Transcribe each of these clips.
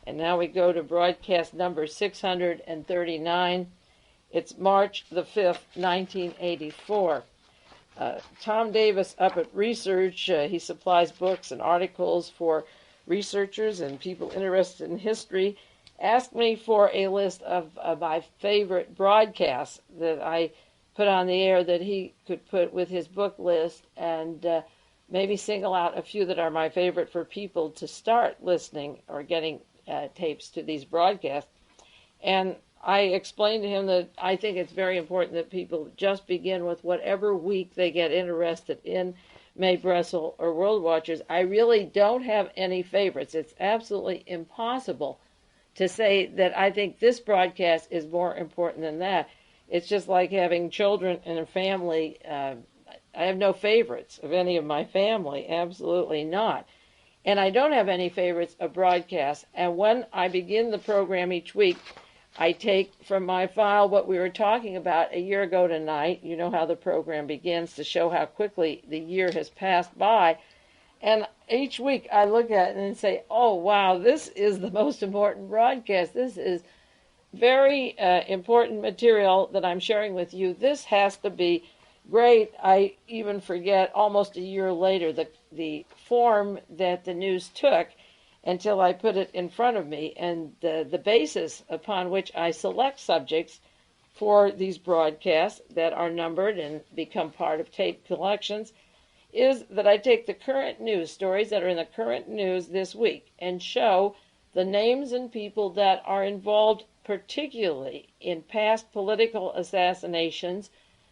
And now we go to broadcast number 639. It's March the 5th, 1984. Tom Davis up at Research, he supplies books and articles for researchers and people interested in history, asked me for a list of my favorite broadcasts that I put on the air that he could put with his book list, and maybe single out a few that are my favorite for people to start listening or getting tapes to these broadcasts. And I explained to him that I think it's very important that people just begin with whatever week they get interested in Mae Brussell or World Watchers. I really don't have any favorites. It's absolutely impossible to say that I think this broadcast is more important than that. It's just like having children in a family. I have no favorites of any of my family, absolutely not. And I don't have any favorites of broadcasts. And when I begin the program each week, I take from my file what we were talking about a year ago tonight. You know how the program begins, to show how quickly the year has passed by. And each week I look at it and say, oh, wow, this is the most important broadcast. This is very important material that I'm sharing with you. This has to be great. I even forget almost a year later the form that the news took until I put it in front of me, and the basis upon which I select subjects for these broadcasts that are numbered and become part of tape collections is that I take the current news stories that are in the current news this week and show the names and people that are involved particularly in past political assassinations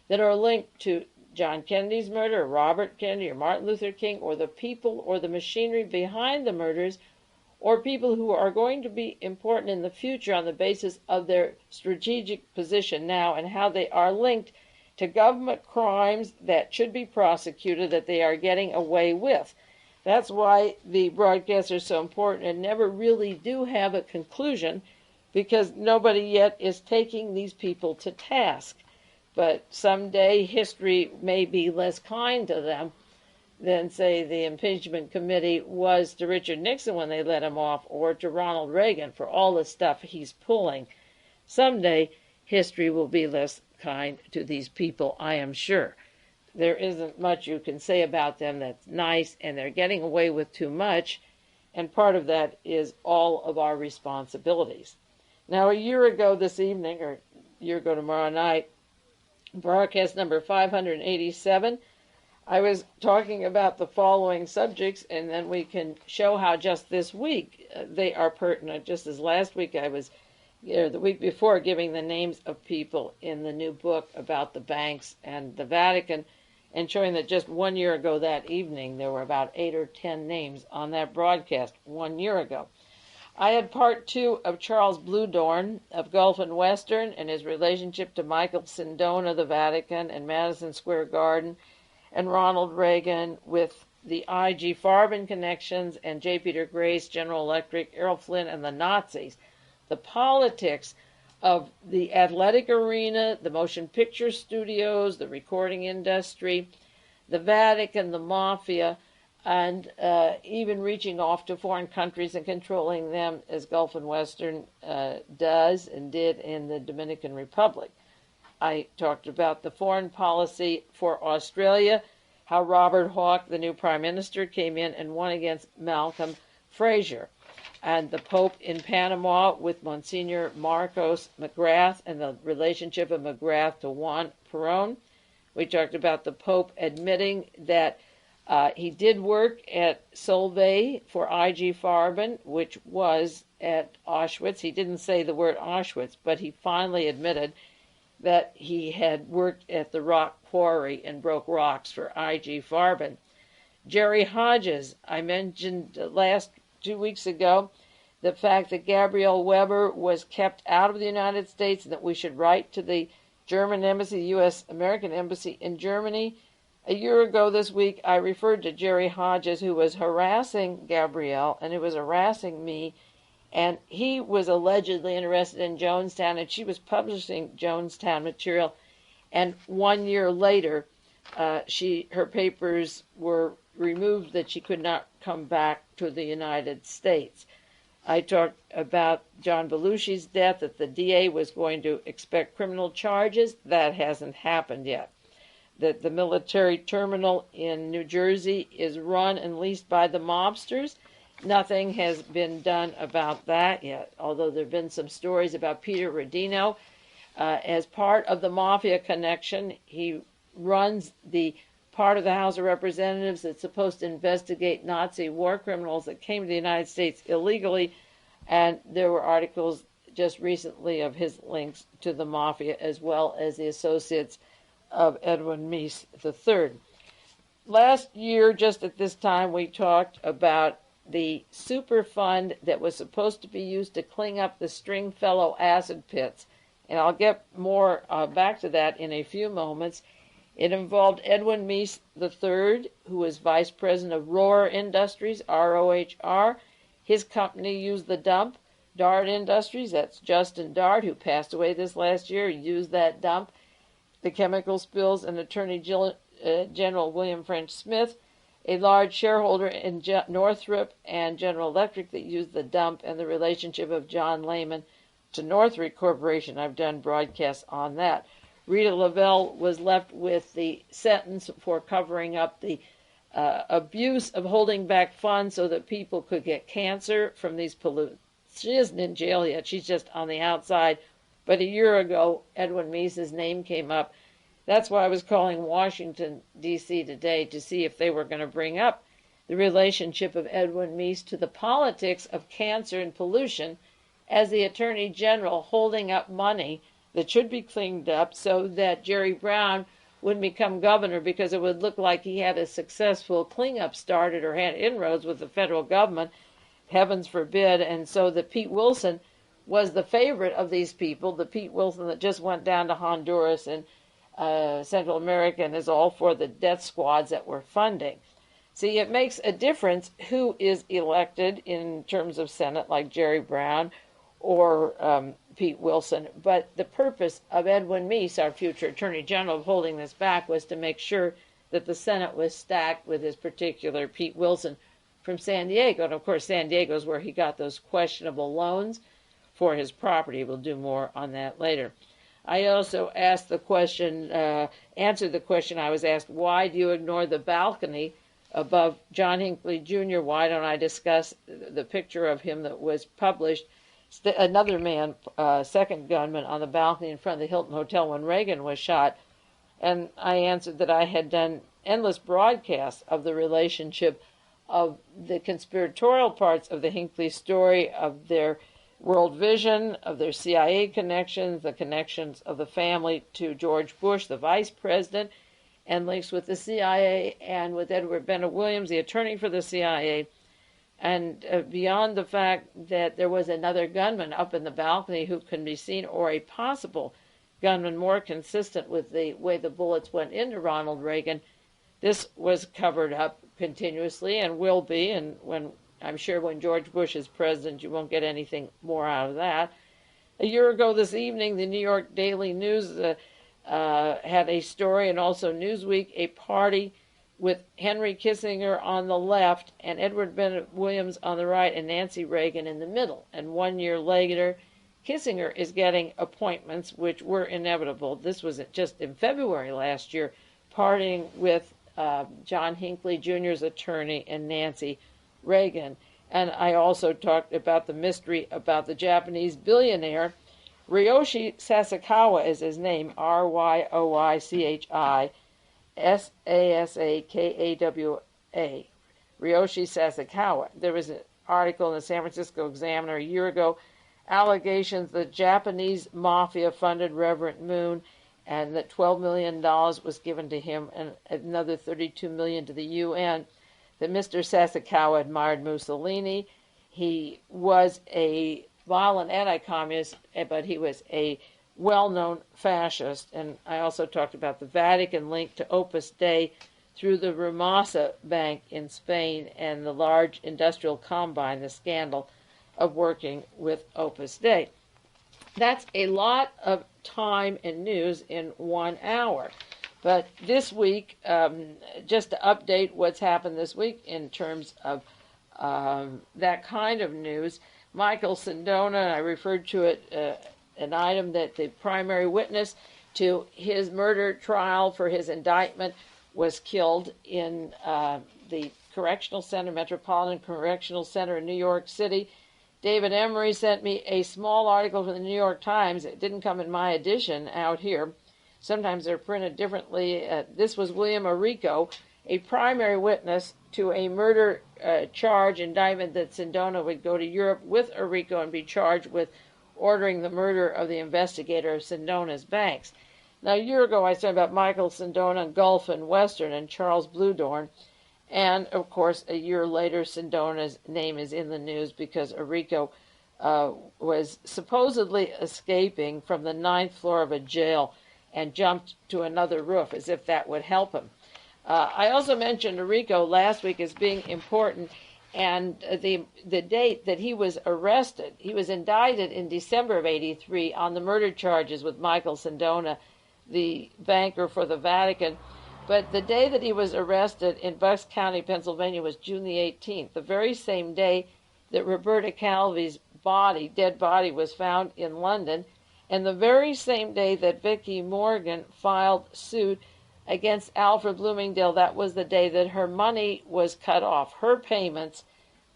that are linked to John Kennedy's murder, or Robert Kennedy, or Martin Luther King, or the people or the machinery behind the murders, or people who are going to be important in the future on the basis of their strategic position now and how they are linked to government crimes that should be prosecuted that they are getting away with. That's why the broadcasts are so important and never really do have a conclusion, because nobody yet is taking these people to task. But someday history may be less kind to them than, say, the impeachment committee was to Richard Nixon when they let him off, or to Ronald Reagan for all the stuff he's pulling. Someday history will be less kind to these people, I am sure. There isn't much you can say about them that's nice, and they're getting away with too much, and part of that is all of our responsibilities. Now, a year ago this evening, or a year ago tomorrow night, broadcast number 587, I was talking about the following subjects, and then we can show how just this week they are pertinent. Just as last week I was, the week before, giving the names of people in the new book about the banks and the Vatican, and showing that just 1 year ago that evening there were about 8 or 10 names on that broadcast 1 year ago. I had part 2 of Charles Bluedorn of Gulf and Western and his relationship to Michael Sindona of the Vatican and Madison Square Garden, and Ronald Reagan with the I.G. Farben connections, and J. Peter Grace, General Electric, Errol Flynn, and the Nazis. The politics of the athletic arena, the motion picture studios, the recording industry, the Vatican, the mafia, and even reaching off to foreign countries and controlling them, as Gulf and Western does and did in the Dominican Republic. I talked about the foreign policy for Australia, how Robert Hawke, the new prime minister, came in and won against Malcolm Fraser, and the Pope in Panama with Monsignor Marcos McGrath and the relationship of McGrath to Juan Perón. We talked about the Pope admitting that he did work at Solvay for I.G. Farben, which was at Auschwitz. He didn't say the word Auschwitz, but he finally admitted that he had worked at the rock quarry and broke rocks for I.G. Farben. Jerry Hodges, I mentioned last 2 weeks ago the fact that Gabrielle Weber was kept out of the United States and that we should write to the German embassy, the U.S. American embassy in Germany. A year ago this week, I referred to Jerry Hodges, who was harassing Gabrielle and who was harassing me, and he was allegedly interested in Jonestown, and she was publishing Jonestown material, and 1 year later her papers were removed that she could not come back to the United States. I talked about John Belushi's death, that the DA was going to expect criminal charges. That hasn't happened yet. That the military terminal in New Jersey is run and leased by the mobsters. Nothing has been done about that yet, although there have been some stories about Peter Rodino. As part of the mafia connection, he runs the part of the House of Representatives that's supposed to investigate Nazi war criminals that came to the United States illegally, and there were articles just recently of his links to the mafia as well as the associates of Edwin Meese III. Last year, just at this time, we talked about the super fund that was supposed to be used to clean up the Stringfellow acid pits, and I'll get more back to that in a few moments. It involved Edwin Meese III, who was vice president of Rohr Industries, R-O-H-R. His company used the dump. Dart Industries, that's Justin Dart, who passed away this last year, used that dump. The chemical spills, and Attorney General William French Smith, a large shareholder in Northrop and General Electric, that used the dump, and the relationship of John Lehman to Northrop Corporation. I've done broadcasts on that. Rita Lavelle was left with the sentence for covering up the abuse of holding back funds so that people could get cancer from these pollutants. She isn't in jail yet. She's just on the outside. But a year ago, Edwin Meese's name came up. That's why I was calling Washington, D.C. today to see if they were going to bring up the relationship of Edwin Meese to the politics of cancer and pollution as the Attorney General holding up money that should be cleaned up so that Jerry Brown wouldn't become governor, because it would look like he had a successful cleanup started or had inroads with the federal government. Heavens forbid. And so that Pete Wilson was the favorite of these people, the Pete Wilson that just went down to Honduras and Central America and is all for the death squads that we're funding. See, it makes a difference who is elected in terms of Senate, like Jerry Brown or Pete Wilson. But the purpose of Edwin Meese, our future Attorney General, of holding this back was to make sure that the Senate was stacked with his particular Pete Wilson from San Diego. And of course, San Diego is where he got those questionable loans for his property. We'll do more on that later. I also asked the question, answered the question I was asked, why do you ignore the balcony above John Hinckley Jr.? Why don't I discuss the picture of him that was published? Another man, second gunman, on the balcony in front of the Hilton Hotel when Reagan was shot. And I answered that I had done endless broadcasts of the relationship of the conspiratorial parts of the Hinckley story, of their world vision, of their CIA connections, the connections of the family to George Bush, the vice president, and links with the CIA and with Edward Bennett Williams, the attorney for the CIA. And beyond the fact that there was another gunman up in the balcony who can be seen, or a possible gunman more consistent with the way the bullets went into Ronald Reagan, this was covered up continuously and will be. And when I'm sure when George Bush is president, you won't get anything more out of that. A year ago this evening, the New York Daily News had a story, and also Newsweek, a party with Henry Kissinger on the left and Edward Bennett Williams on the right and Nancy Reagan in the middle. And 1 year later, Kissinger is getting appointments which were inevitable. This was just in February last year, partying with John Hinckley Jr.'s attorney and Nancy Reagan. And I also talked about the mystery about the Japanese billionaire. Ryoshi Sasakawa is his name, Ryoichi Sasakawa. Ryoshi Sasakawa. There was an article in the San Francisco Examiner a year ago, allegations that Japanese mafia funded Reverend Moon, and that $12 million was given to him and another $32 million to the UN. That Mr. Sasakawa admired Mussolini. He was a violent anti-communist, but he was a well-known fascist. And I also talked about the Vatican link to Opus Dei through the Rumasa Bank in Spain and the large industrial combine, the scandal of working with Opus Dei. That's a lot of time and news in 1 hour. But this week, just to update what's happened this week in terms of that kind of news. Michael Sindona, I referred to it, an item that the primary witness to his murder trial for his indictment was killed in the Correctional Center, Metropolitan Correctional Center in New York City. David Emery sent me a small article from the New York Times. It didn't come in my edition out here. Sometimes they're printed differently. This was William Arrico, a primary witness to a murder charge indictment that Sindona would go to Europe with Arrico and be charged with ordering the murder of the investigator of Sindona's banks. Now, a year ago, I said about Michael Sindona, Gulf and Western, and Charles Bluedorn. And, of course, a year later, Sindona's name is in the news because Arrico was supposedly escaping from the 9th floor of a jail and jumped to another roof, as if that would help him. I also mentioned Arrico last week as being important, and the date that he was arrested. He was indicted in December of '83 on the murder charges with Michael Sindona, the banker for the Vatican. But the day that he was arrested in Bucks County, Pennsylvania, was June the 18th, the very same day that Roberto Calvi's dead body, was found in London, and the very same day that Meese-Morgan filed suit against Alfred Bloomingdale. That was the day that her money was cut off. Her payments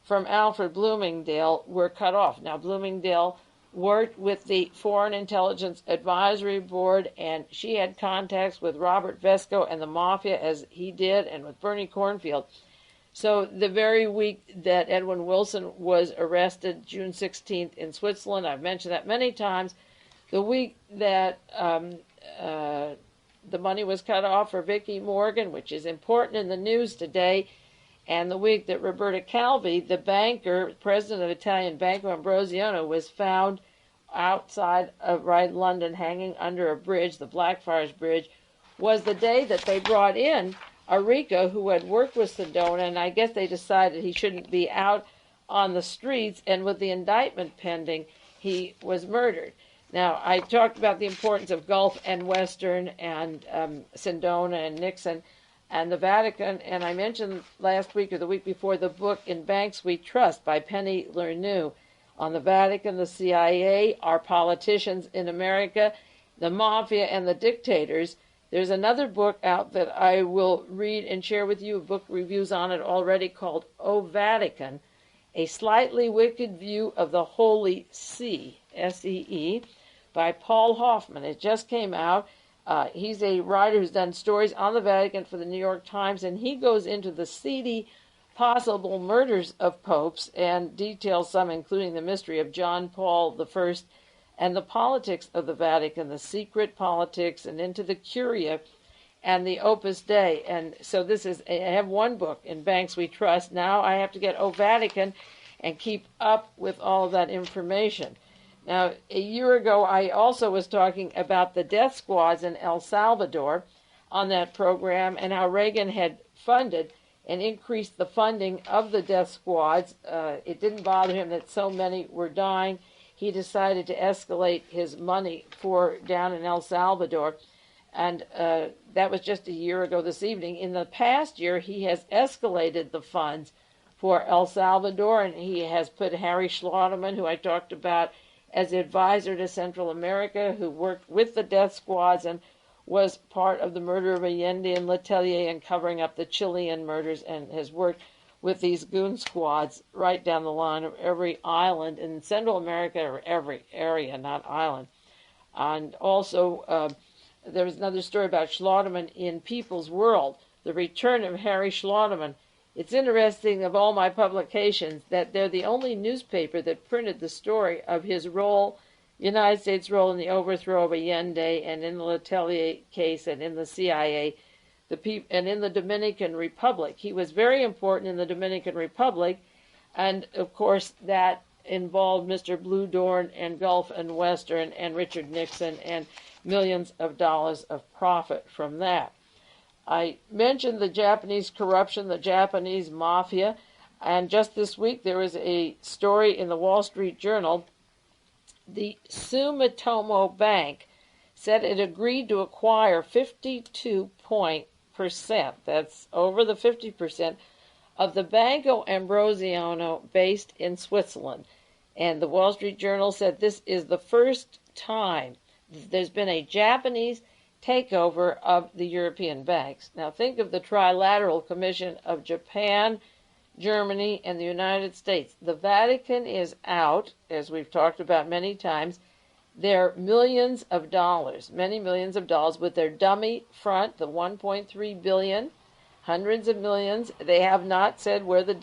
from Alfred Bloomingdale were cut off. Now, Bloomingdale worked with the Foreign Intelligence Advisory Board, and she had contacts with Robert Vesco and the Mafia, as he did, and with Bernie Cornfield. So the very week that Edwin Wilson was arrested, June 16th in Switzerland, I've mentioned that many times, the week that the money was cut off for Meese-Morgan, which is important in the news today, and the week that Roberto Calvi, the banker, president of Italian Banco Ambrosiano, was found outside of London hanging under a bridge, the Blackfriars Bridge, was the day that they brought in Arrico, who had worked with Sindona, and I guess they decided he shouldn't be out on the streets, and with the indictment pending, he was murdered. Now, I talked about the importance of Gulf and Western and Sindona and Nixon and the Vatican, and I mentioned last week or the week before the book In Banks We Trust by Penny Lernoux on the Vatican, the CIA, our politicians in America, the Mafia, and the dictators. There's another book out that I will read and share with you, book reviews on it already, called O Vatican, A Slightly Wicked View of the Holy See, S-E-E, by Paul Hoffman. It just came out. He's a writer who's done stories on the Vatican for the New York Times, and he goes into the seedy possible murders of popes and details some, including the mystery of John Paul I and the politics of the Vatican, the secret politics, and into the Curia and the Opus Dei. And so I have one book, In Banks We Trust. Now I have to get O Vatican and keep up with all of that information. Now, a year ago, I also was talking about the death squads in El Salvador on that program and how Reagan had funded and increased the funding of the death squads. It didn't bother him that so many were dying. He decided to escalate his money for down in El Salvador, and that was just a year ago this evening. In the past year, he has escalated the funds for El Salvador, and he has put Harry Schlotterman, who I talked about, as advisor to Central America, who worked with the death squads and was part of the murder of Allende and Letelier and covering up the Chilean murders, and has worked with these goon squads right down the line of every island in Central America, or every area, not island. And also, there was another story about Schlotterman in People's World, the return of Harry Schlotterman. It's interesting, of all my publications, that they're the only newspaper that printed the story of his role, United States role in the overthrow of Allende and in the Letelier case and in the CIA, and in the Dominican Republic. He was very important in the Dominican Republic, and of course that involved Mr. Bluedorn and Gulf and Western and Richard Nixon and millions of dollars of profit from that. I mentioned the Japanese corruption, the Japanese mafia, and just this week there was a story in the Wall Street Journal. The Sumitomo Bank said it agreed to acquire 52%, that's over the 50%, of the Banco Ambrosiano based in Switzerland. And the Wall Street Journal said this is the first time there's been a Japanese takeover of the European banks. Now think of the Trilateral Commission of Japan, Germany, and the United States. The Vatican is out, as we've talked about many times. They're millions of dollars, many millions of dollars, with their dummy front, the 1.3 billion, hundreds of millions. They have not said where the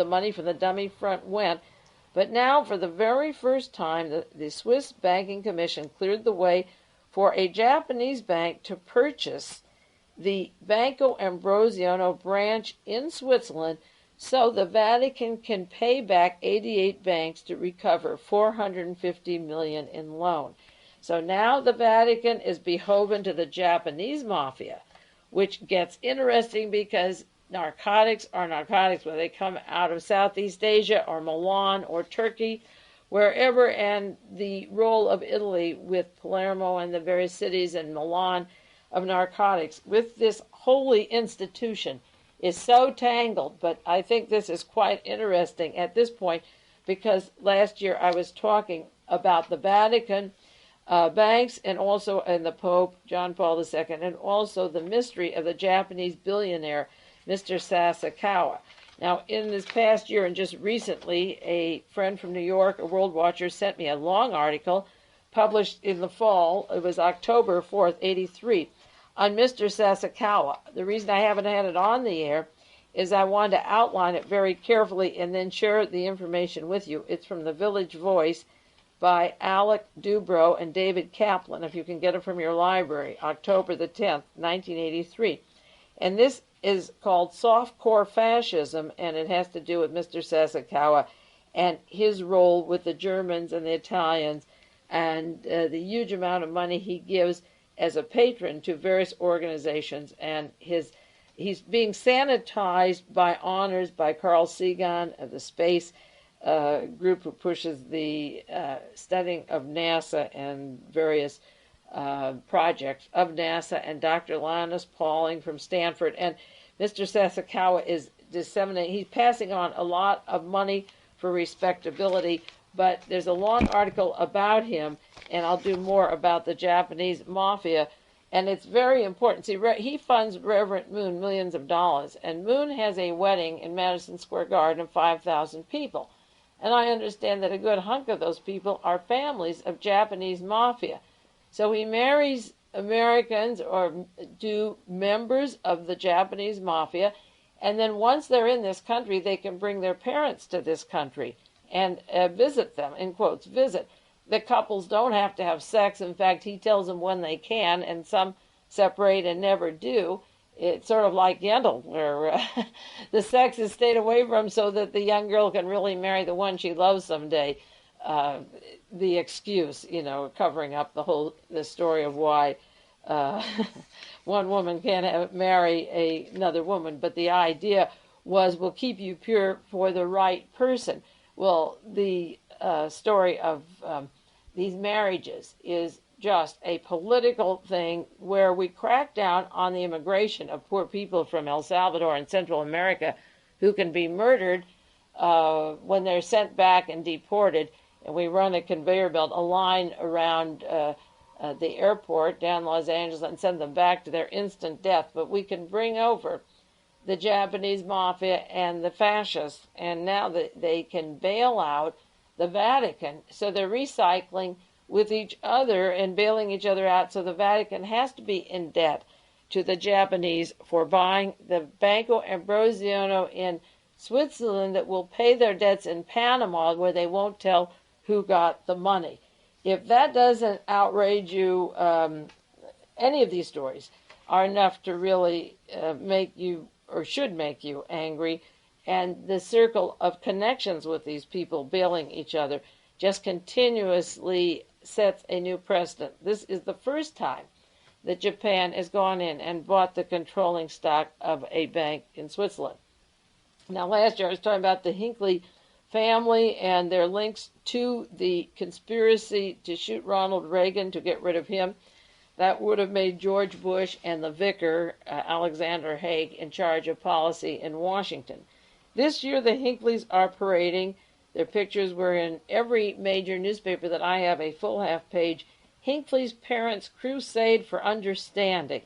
money from the dummy front went. But now, for the very first time, the Swiss Banking Commission cleared the way for a Japanese bank to purchase the Banco Ambrosiano branch in Switzerland, so the Vatican can pay back 88 banks to recover $450 million in loan. So now the Vatican is beholden to the Japanese mafia, which gets interesting because narcotics are narcotics, whether they come out of Southeast Asia or Milan or Turkey, wherever, and the role of Italy with Palermo and the various cities in Milan of narcotics with this holy institution is so tangled. But I think this is quite interesting at this point because last year I was talking about the Vatican banks and the Pope, John Paul II, and also the mystery of the Japanese billionaire, Mr. Sasakawa. Now, in this past year and just recently, a friend from New York, a world watcher, sent me a long article published in the fall. It was October 4th, 83, on Mr. Sasakawa. The reason I haven't had it on the air is I wanted to outline it very carefully and then share the information with you. It's from the Village Voice by Alec Dubrow and David Kaplan, if you can get it from your library, October the 10th, 1983. And this is called Softcore Fascism, and it has to do with Mr. Sasakawa and his role with the Germans and the Italians and the huge amount of money he gives as a patron to various organizations. And he's being sanitized by honors by Carl Sagan of the space group who pushes the studying of NASA and various projects of NASA, and Dr. Linus Pauling from Stanford. And Mr. Sasakawa is disseminating, he's passing on a lot of money for respectability, but there's a long article about him, and I'll do more about the Japanese mafia, and it's very important. See, he funds Reverend Moon millions of dollars, and Moon has a wedding in Madison Square Garden of 5,000 people, and I understand that a good hunk of those people are families of Japanese mafia. So he marries Americans or members of the Japanese mafia, and then once they're in this country, they can bring their parents to this country and visit them, in quotes, visit. The couples don't have to have sex. In fact, he tells them when they can, and some separate and never do. It's sort of like Yentl, where the sex is stayed away from so that the young girl can really marry the one she loves someday. The excuse, covering up the story of why one woman can't marry another woman. But the idea was, we'll keep you pure for the right person. Well, the story of these marriages is just a political thing where we crack down on the immigration of poor people from El Salvador and Central America who can be murdered when they're sent back and deported. And we run a conveyor belt, a line around the airport down Los Angeles and send them back to their instant death. But we can bring over the Japanese mafia and the fascists, and now they can bail out the Vatican. So they're recycling with each other and bailing each other out. So the Vatican has to be in debt to the Japanese for buying the Banco Ambrosiano in Switzerland that will pay their debts in Panama, where they won't tell who got the money. If that doesn't outrage you, any of these stories are enough to really make you, or should make you, angry. And the circle of connections with these people bailing each other just continuously sets a new precedent. This is the first time that Japan has gone in and bought the controlling stock of a bank in Switzerland. Now, last year I was talking about the Hinckley family and their links to the conspiracy to shoot Ronald Reagan, to get rid of him. That would have made George Bush and the vicar, Alexander Haig, in charge of policy in Washington. This year the Hinckleys are parading. Their pictures were in every major newspaper that I have, a full half page. Hinckley's Parents Crusade for Understanding.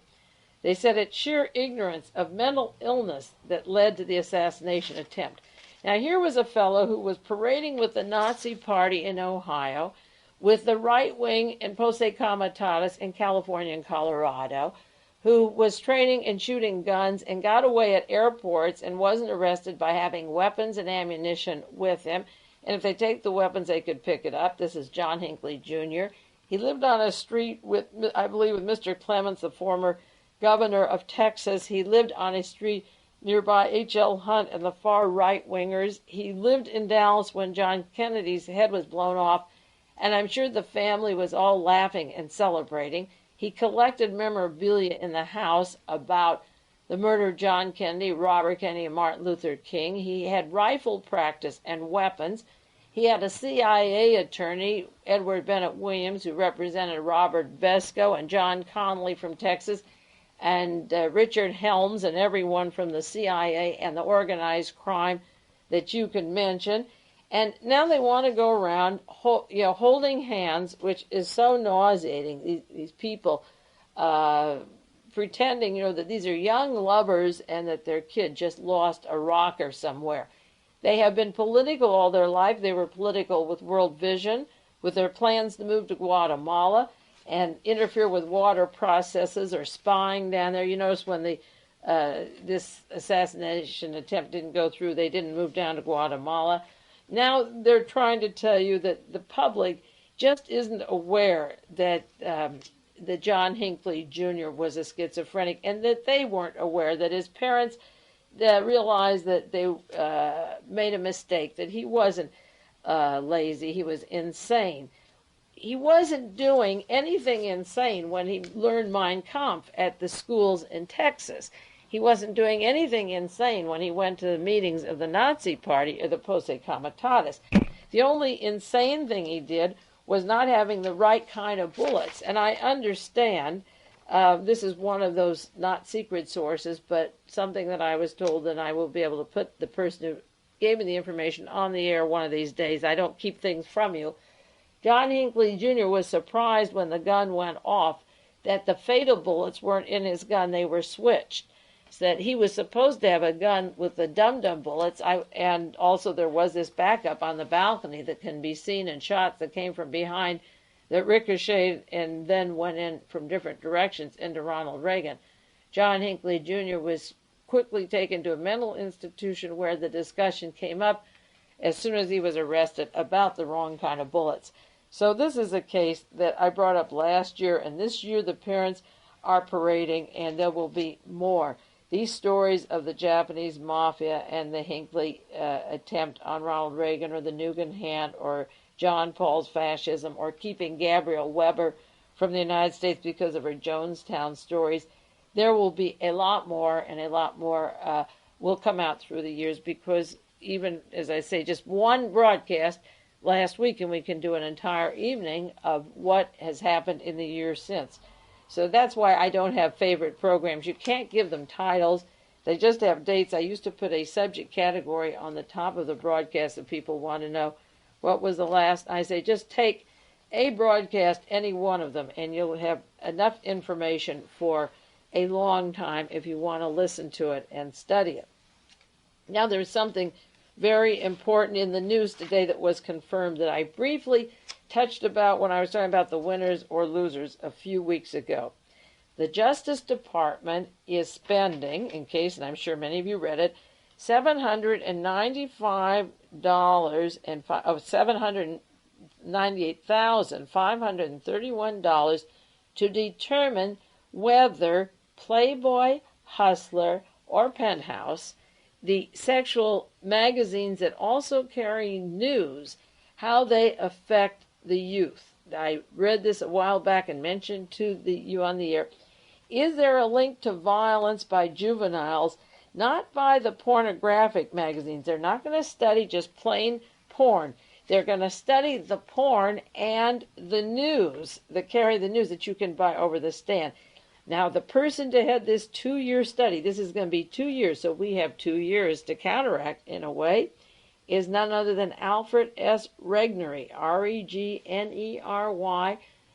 They said it's sheer ignorance of mental illness that led to the assassination attempt. Now, here was a fellow who was parading with the Nazi Party in Ohio, with the right wing in Posse Comitatus in California and Colorado, who was training and shooting guns and got away at airports and wasn't arrested by having weapons and ammunition with him. And if they take the weapons, they could pick it up. This is John Hinckley Jr. He lived on a street with, I believe, with Mr. Clements, the former governor of Texas. He lived on a street nearby H.L. Hunt and the far right-wingers. He lived in Dallas when John Kennedy's head was blown off, and I'm sure the family was all laughing and celebrating. He collected memorabilia in the house about the murder of John Kennedy, Robert Kennedy, and Martin Luther King. He had rifle practice and weapons. He had a CIA attorney, Edward Bennett Williams, who represented Robert Vesco and John Connally from Texas, and Richard Helms and everyone from the CIA and the organized crime that you can mention. And now they want to go around holding hands, which is so nauseating, these people pretending that these are young lovers and that their kid just lost a rocker somewhere. They have been political all their life. They were political with World Vision, with their plans to move to Guatemala and interfere with water processes or spying down there. You notice when this assassination attempt didn't go through, they didn't move down to Guatemala. Now they're trying to tell you that the public just isn't aware that John Hinckley Jr. was a schizophrenic, and that they weren't aware that his parents realized that they made a mistake, that he wasn't lazy, he was insane. He wasn't doing anything insane when he learned Mein Kampf at the schools in Texas. He wasn't doing anything insane when he went to the meetings of the Nazi Party or the Posse Comitatus. The only insane thing he did was not having the right kind of bullets. And I understand, this is one of those not secret sources, but something that I was told, and I will be able to put the person who gave me the information on the air one of these days. I don't keep things from you. John Hinckley Jr. was surprised when the gun went off that the fatal bullets weren't in his gun, they were switched. So that he was supposed to have a gun with the dum-dum bullets, and also there was this backup on the balcony that can be seen in shots that came from behind that ricocheted and then went in from different directions into Ronald Reagan. John Hinckley Jr. was quickly taken to a mental institution where the discussion came up as soon as he was arrested about the wrong kind of bullets. So this is a case that I brought up last year, and this year the parents are parading, and there will be more. These stories of the Japanese mafia and the Hinckley attempt on Ronald Reagan, or the Nugan hand, or John Paul's fascism, or keeping Gabrielle Weber from the United States because of her Jonestown stories, there will be a lot more, and a lot more will come out through the years, because even, as I say, just one broadcast last week, and we can do an entire evening of what has happened in the years since. So that's why I don't have favorite programs. You can't give them titles. They just have dates. I used to put a subject category on the top of the broadcast if people want to know what was the last. I say just take a broadcast, any one of them, and you'll have enough information for a long time if you want to listen to it and study it. Now there's something very important in the news today that was confirmed that I briefly touched about when I was talking about the winners or losers a few weeks ago. The Justice Department is spending, in case, and I'm sure many of you read it, $798,531 to determine whether Playboy, Hustler, or Penthouse, the sexual magazines that also carry news, how they affect the youth. I read this a while back and mentioned to you on the air. Is there a link to violence by juveniles, not by the pornographic magazines? They're not going to study just plain porn. They're going to study the porn and the news that carry the news that you can buy over the stand. Now, the person to head this 2-year study, this is going to be 2 years, so we have 2 years to counteract in a way, is none other than Alfred S. Regnery, Regnery,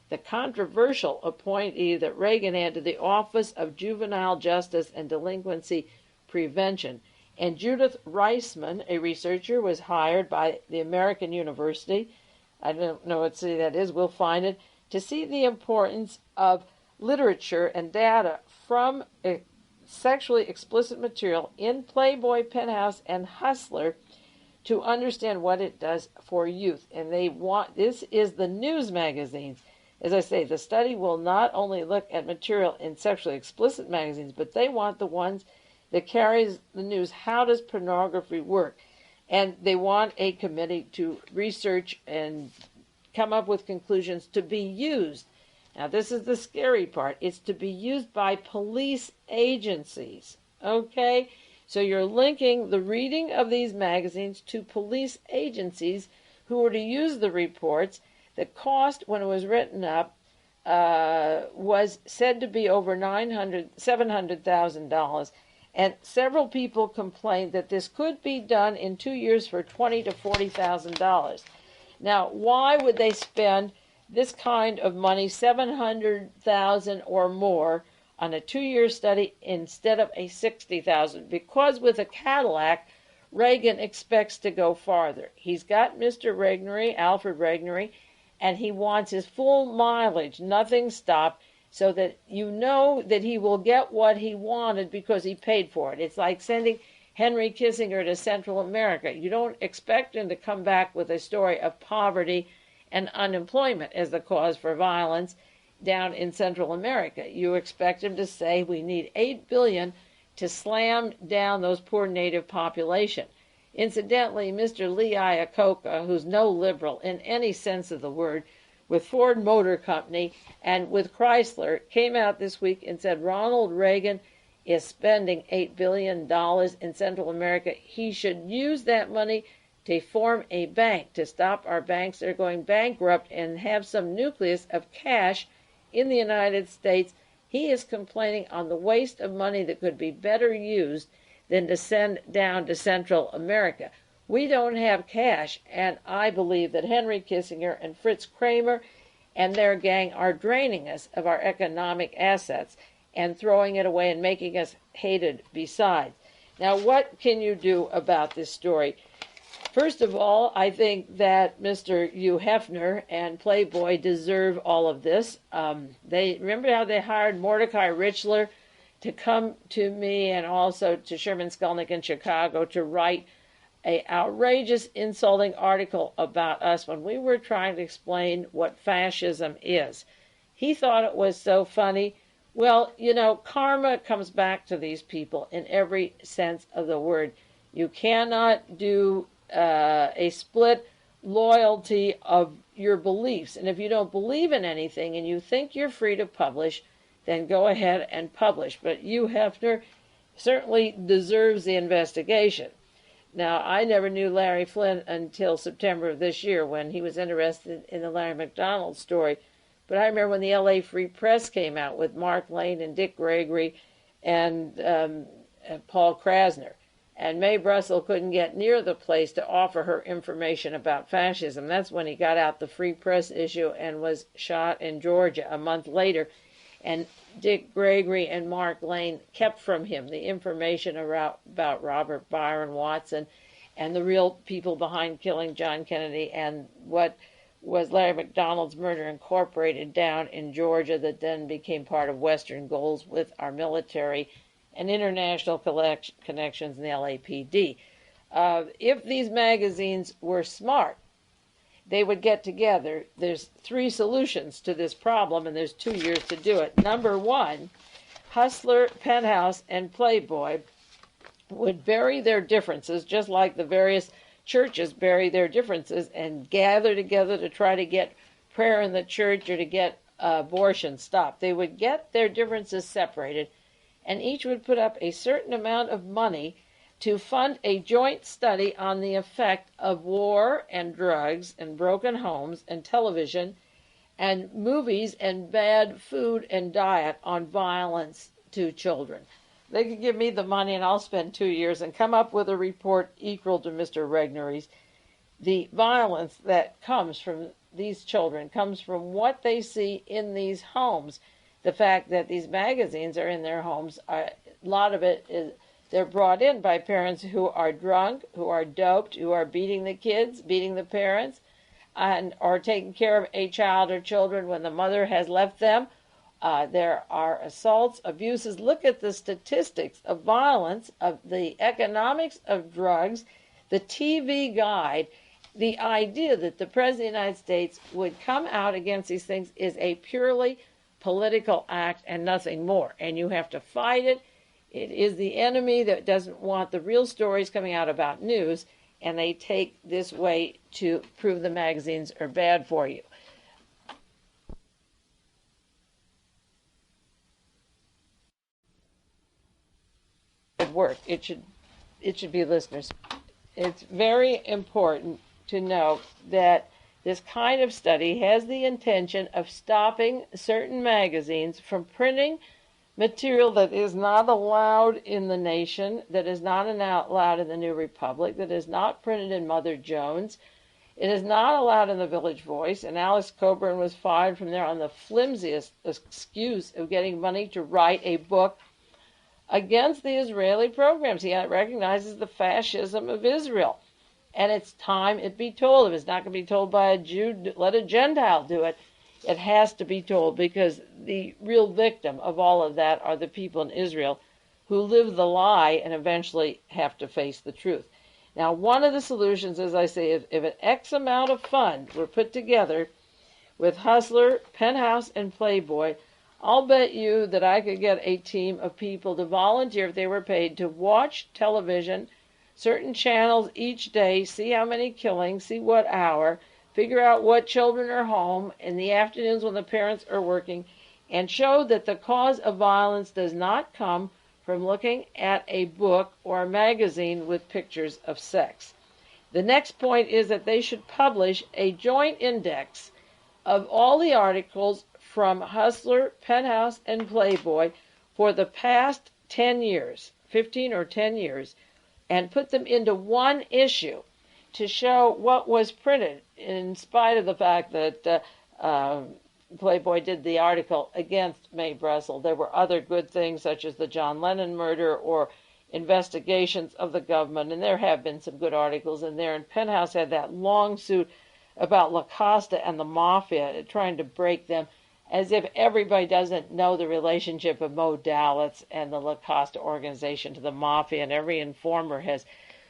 the controversial appointee that Reagan had to the Office of Juvenile Justice and Delinquency Prevention. And Judith Reisman, a researcher, was hired by the American University, I don't know what city that is, we'll find it, to see the importance of literature and data from sexually explicit material in Playboy, Penthouse, and Hustler to understand what it does for youth. And this is the news magazines. As I say, the study will not only look at material in sexually explicit magazines, but they want the ones that carries the news. How does pornography work? And they want a committee to research and come up with conclusions to be used. Now, this is the scary part. It's to be used by police agencies, okay? So you're linking the reading of these magazines to police agencies who are to use the reports. The cost, when it was written up, was said to be over $700,000. And several people complained that this could be done in 2 years for $20,000 to $40,000. Now, why would they spend this kind of money, $700,000 or more, on a 2-year study instead of a $60,000? Because with a Cadillac, Reagan expects to go farther. He's got Mr. Regnery, Alfred Regnery, and he wants his full mileage, nothing stopped, so that you know that he will get what he wanted because he paid for it. It's like sending Henry Kissinger to Central America. You don't expect him to come back with a story of poverty and unemployment as the cause for violence down in Central America. You expect him to say we need $8 billion to slam down those poor native population. Incidentally, Mr. Lee Iacocca, who's no liberal in any sense of the word, with Ford Motor Company and with Chrysler, came out this week and said Ronald Reagan is spending $8 billion in Central America. He should use that money to form a bank, to stop our banks that are going bankrupt and have some nucleus of cash in the United States. He is complaining on the waste of money that could be better used than to send down to Central America. We don't have cash, and I believe that Henry Kissinger and Fritz Kramer and their gang are draining us of our economic assets and throwing it away and making us hated besides. Now, what can you do about this story? First of all, I think that Mr. Hugh Hefner and Playboy deserve all of this. They remember how they hired Mordecai Richler to come to me and also to Sherman Skolnick in Chicago to write an outrageous, insulting article about us when we were trying to explain what fascism is. He thought it was so funny. Well, you know, karma comes back to these people in every sense of the word. You cannot do a split loyalty of your beliefs. And if you don't believe in anything and you think you're free to publish, then go ahead and publish. But Hugh Hefner certainly deserves the investigation. Now, I never knew Larry Flynn until September of this year when he was interested in the Larry McDonald story. But I remember when the LA Free Press came out with Mark Lane and Dick Gregory and Paul Krasner. And Mae Brussell couldn't get near the place to offer her information about fascism. That's when he got out the Free Press issue and was shot in Georgia a month later. And Dick Gregory and Mark Lane kept from him the information about Robert Byron Watson and the real people behind killing John Kennedy and what was Larry McDonald's Murder Incorporated down in Georgia that then became part of Western Goals with our military and international connections in the LAPD. If these magazines were smart, they would get together. There's 3 solutions to this problem, and there's 2 years to do it. Number 1, Hustler, Penthouse, and Playboy would bury their differences, just like the various churches bury their differences, and gather together to try to get prayer in the church or to get abortion stopped. They would get their differences separated, and each would put up a certain amount of money to fund a joint study on the effect of war and drugs and broken homes and television and movies and bad food and diet on violence to children. They could give me the money and I'll spend 2 years and come up with a report equal to Mr. Regnery's. The violence that comes from these children comes from what they see in these homes. The fact that these magazines are in their homes, a lot of it is they're brought in by parents who are drunk, who are doped, who are beating the kids, beating the parents, and are taking care of a child or children when the mother has left them. There are assaults, abuses. Look at the statistics of violence, of the economics of drugs, the TV guide. The idea that the President of the United States would come out against these things is a purely political act and nothing more. And you have to fight it. It is the enemy that doesn't want the real stories coming out about news, and they take this way to prove the magazines are bad for you. Work. It should be listeners. It's very important to know that this kind of study has the intention of stopping certain magazines from printing material that is not allowed in the Nation, that is not allowed in the New Republic, that is not printed in Mother Jones. It is not allowed in the Village Voice, and Alice Coburn was fired from there on the flimsiest excuse of getting money to write a book against the Israeli programs. He recognizes the fascism of Israel. And it's time it be told. If it's not going to be told by a Jew, let a Gentile do it. It has to be told, because the real victim of all of that are the people in Israel who live the lie and eventually have to face the truth. Now, one of the solutions, as I say, if an X amount of funds were put together with Hustler, Penthouse, and Playboy, I'll bet you that I could get a team of people to volunteer if they were paid to watch television, certain channels each day, see how many killings, see what hour, figure out what children are home in the afternoons when the parents are working, and show that the cause of violence does not come from looking at a book or a magazine with pictures of sex. The next point is that they should publish a joint index of all the articles from Hustler, Penthouse, and Playboy for the past 10 years, 15 or 10 years, and put them into one issue to show what was printed, in spite of the fact that Playboy did the article against Mae Brussell. There were other good things, such as the John Lennon murder or investigations of the government, and there have been some good articles in there. And Penthouse had that long suit about La Costa and the Mafia, trying to break them, as if everybody doesn't know the relationship of Mo Dalitz and the La Costa organization to the Mafia, and every informer has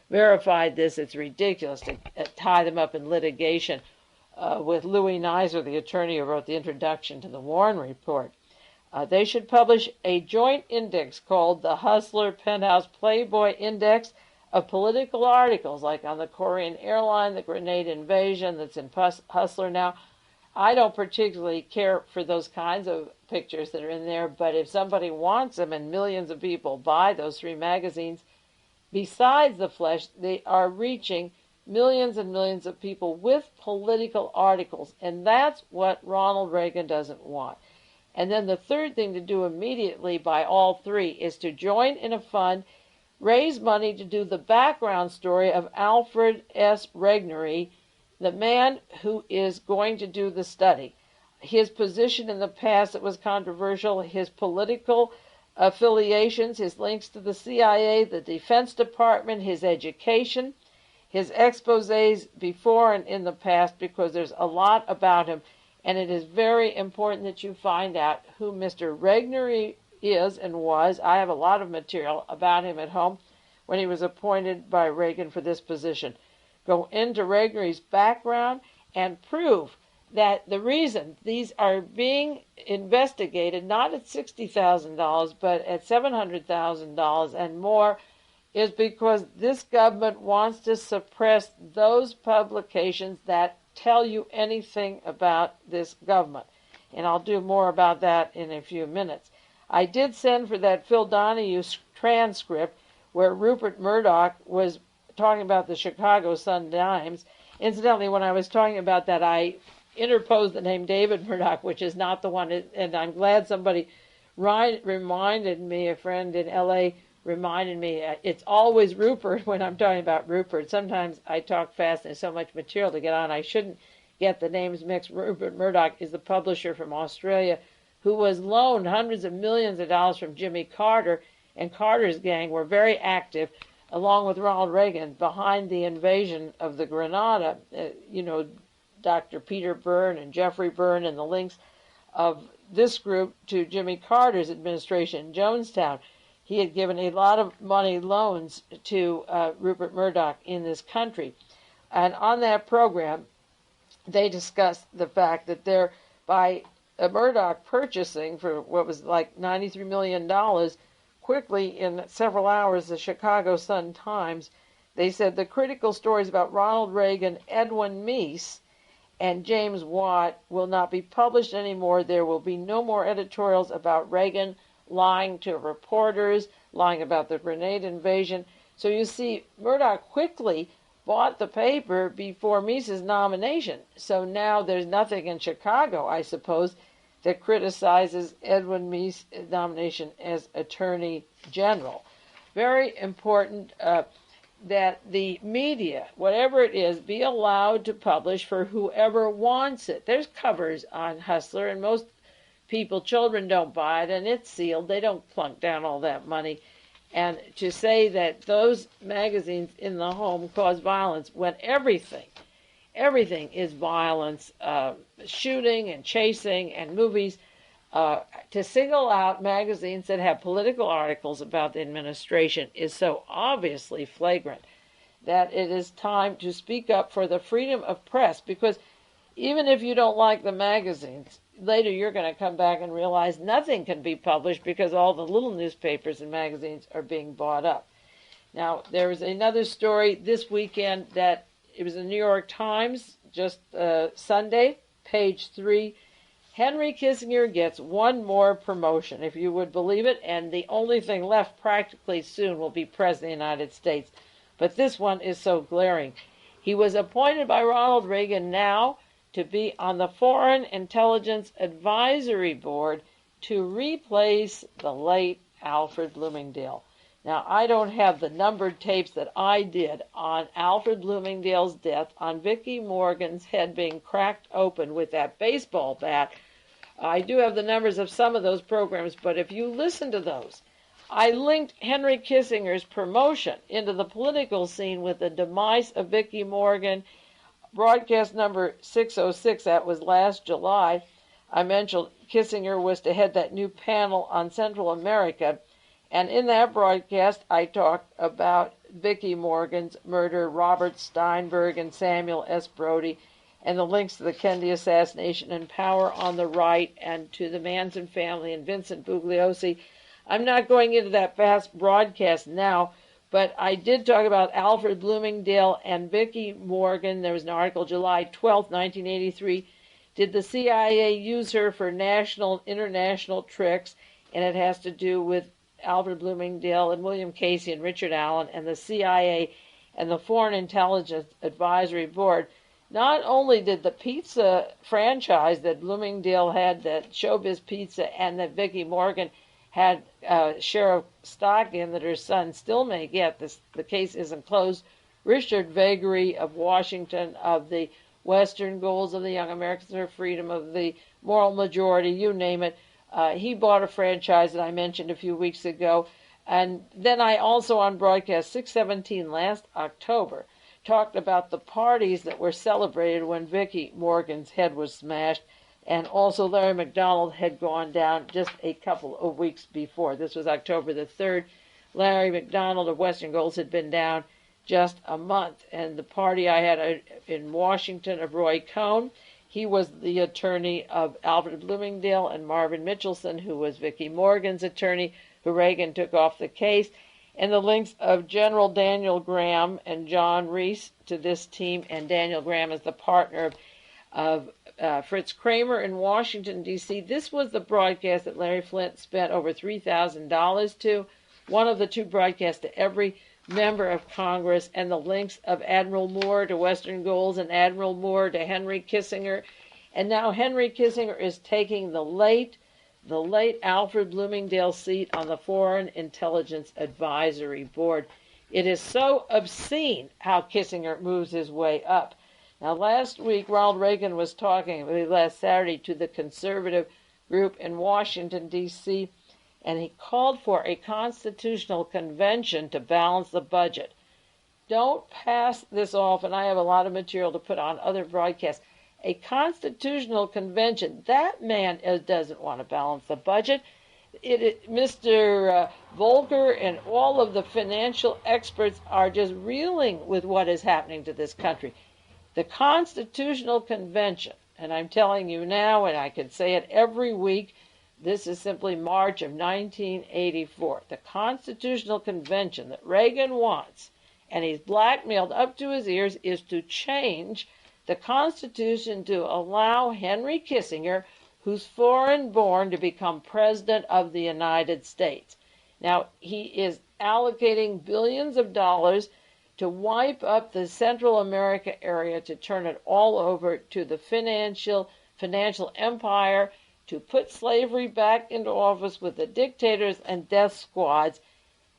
verified this. It's ridiculous to tie them up in litigation with Louis Nizer, the attorney who wrote the introduction to the Warren Report. They should publish a joint index called the Hustler, Penthouse, Playboy Index of political articles, like on the Korean airline, the grenade invasion that's in Hustler now. I don't particularly care for those kinds of pictures that are in there, but if somebody wants them and millions of people buy those 3 magazines, besides the flesh, they are reaching millions and millions of people with political articles, and that's what Ronald Reagan doesn't want. And then the third thing to do immediately by all 3 is to join in a fund, raise money to do the background story of ALFRED S. Regnery, the man who is going to do the study. His position in the past that was controversial, his political affiliations, his links to the CIA, the Defense Department, his education, his exposés before and in the past, because there's a lot about him, and it is very important that you find out who Mr. Regnery is and was. I have a lot of material about him at home when he was appointed by Reagan for this position. Go into Regnery's background and prove that the reason these are being investigated, not at $60,000, but at $700,000 and more, is because this government wants to suppress those publications that tell you anything about this government. And I'll do more about that in a few minutes. I did send for that Phil Donahue transcript where Rupert Murdoch was talking about the Chicago Sun-Times. Incidentally, when I was talking about that, I interposed the name David Murdoch, which is not the one. And I'm glad somebody reminded me, a friend in L.A. reminded me, it's always Rupert when I'm talking about Rupert. Sometimes I talk fast and there's so much material to get on. I shouldn't get the names mixed. Rupert Murdoch is the publisher from Australia who was loaned hundreds of millions of dollars from Jimmy Carter, and Carter's gang were very active, along with Ronald Reagan, behind the invasion of the Grenada. Dr. Peter Byrne and Jeffrey Byrne, and the links of this group to Jimmy Carter's administration in Jonestown. He had given a lot of money loans to Rupert Murdoch in this country. And on that program, they discussed the fact that by Murdoch purchasing for what was like $93 million, quickly in several hours, the Chicago Sun-Times, they said the critical stories about Ronald Reagan, Edwin Meese, and James Watt will not be published anymore. There will be no more editorials about Reagan lying to reporters, lying about the grenade invasion. So you see, Murdoch quickly bought the paper before Meese's nomination. So now there's nothing in Chicago, I suppose, that criticizes Edwin Meese's nomination as Attorney General. Very important that the media, whatever it is, be allowed to publish for whoever wants it. There's covers on Hustler, and most people, children, don't buy it, and it's sealed. They don't plunk down all that money. And to say that those magazines in the home cause violence when everything is violence, shooting and chasing and movies, to single out magazines that have political articles about the administration is so obviously flagrant that it is time to speak up for the freedom of press, because even if you don't like the magazines, later you're going to come back and realize nothing can be published because all the little newspapers and magazines are being bought up. Now, there was another story this weekend that it was in the New York Times, just Sunday, page 3. Henry Kissinger gets one more promotion, if you would believe it, and the only thing left practically soon will be President of the United States. But this one is so glaring. He was appointed by Ronald Reagan now to be on the Foreign Intelligence Advisory Board to replace the late Alfred Bloomingdale. Now, I don't have the numbered tapes that I did on Alfred Bloomingdale's death, on Vicki Morgan's head being cracked open with that baseball bat. I do have the numbers of some of those programs, but if you listen to those, I linked Henry Kissinger's promotion into the political scene with the demise of Vicki Morgan. Broadcast number 606, that was last July. I mentioned Kissinger was to head that new panel on Central America. And in that broadcast, I talked about Vicki Morgan's murder, Robert Steinberg and Samuel S. Brody, and the links to the Kennedy assassination and Power on the Right, and to the Manson family and Vincent Bugliosi. I'm not going into that vast broadcast now, but I did talk about Alfred Bloomingdale and Vicki Morgan. There was an article July 12, 1983. Did the CIA use her for national, international tricks? And it has to do with Alfred Bloomingdale and William Casey and Richard Allen and the CIA and the Foreign Intelligence Advisory Board. Not only did the pizza franchise that Bloomingdale had, that Showbiz Pizza, and that Vicki Morgan had a share of stock in that her son still may get, the case isn't closed. Richard Vagary of Washington, of the Western Goals of the Young Americans for Freedom, of the Moral Majority, you name it, he bought a franchise that I mentioned a few weeks ago. And then I also, on broadcast 617 last October, talked about the parties that were celebrated when Vicki Morgan's head was smashed. And also Larry McDonald had gone down just a couple of weeks before. This was October the 3rd. Larry McDonald of Western Goals had been down just a month. And the party I had in Washington of Roy Cohn, he was the attorney of Alfred Bloomingdale, and Marvin Mitchelson, who was Vicki Morgan's attorney, who Reagan took off the case, and the links of General Daniel Graham and John Reese to this team. And Daniel Graham is the partner of Fritz Kramer in Washington, D.C. This was the broadcast that Larry Flint spent over $3,000 to, one of the two broadcasts to every member of Congress, and the links of Admiral Moore to Western Goals and Admiral Moore to Henry Kissinger. And now Henry Kissinger is taking the late Alfred Bloomingdale's seat on the Foreign Intelligence Advisory Board. It is so obscene how Kissinger moves his way up. Now, last week, Ronald Reagan was talking, last Saturday, to the conservative group in Washington, D.C., and he called for a constitutional convention to balance the budget. Don't pass this off, and I have a lot of material to put on other broadcasts. A constitutional convention, that man doesn't want to balance the budget. Mr. Volcker and all of the financial experts are just reeling with what is happening to this country. The Constitutional Convention, and I'm telling you now, and I can say it every week, this is simply March of 1984. The Constitutional Convention that Reagan wants, and he's blackmailed up to his ears, is to change the Constitution to allow Henry Kissinger, who's foreign-born, to become President of the United States. Now, he is allocating billions of dollars to wipe up the Central America area, to turn it all over to the financial empire, to put slavery back into office with the dictators and death squads.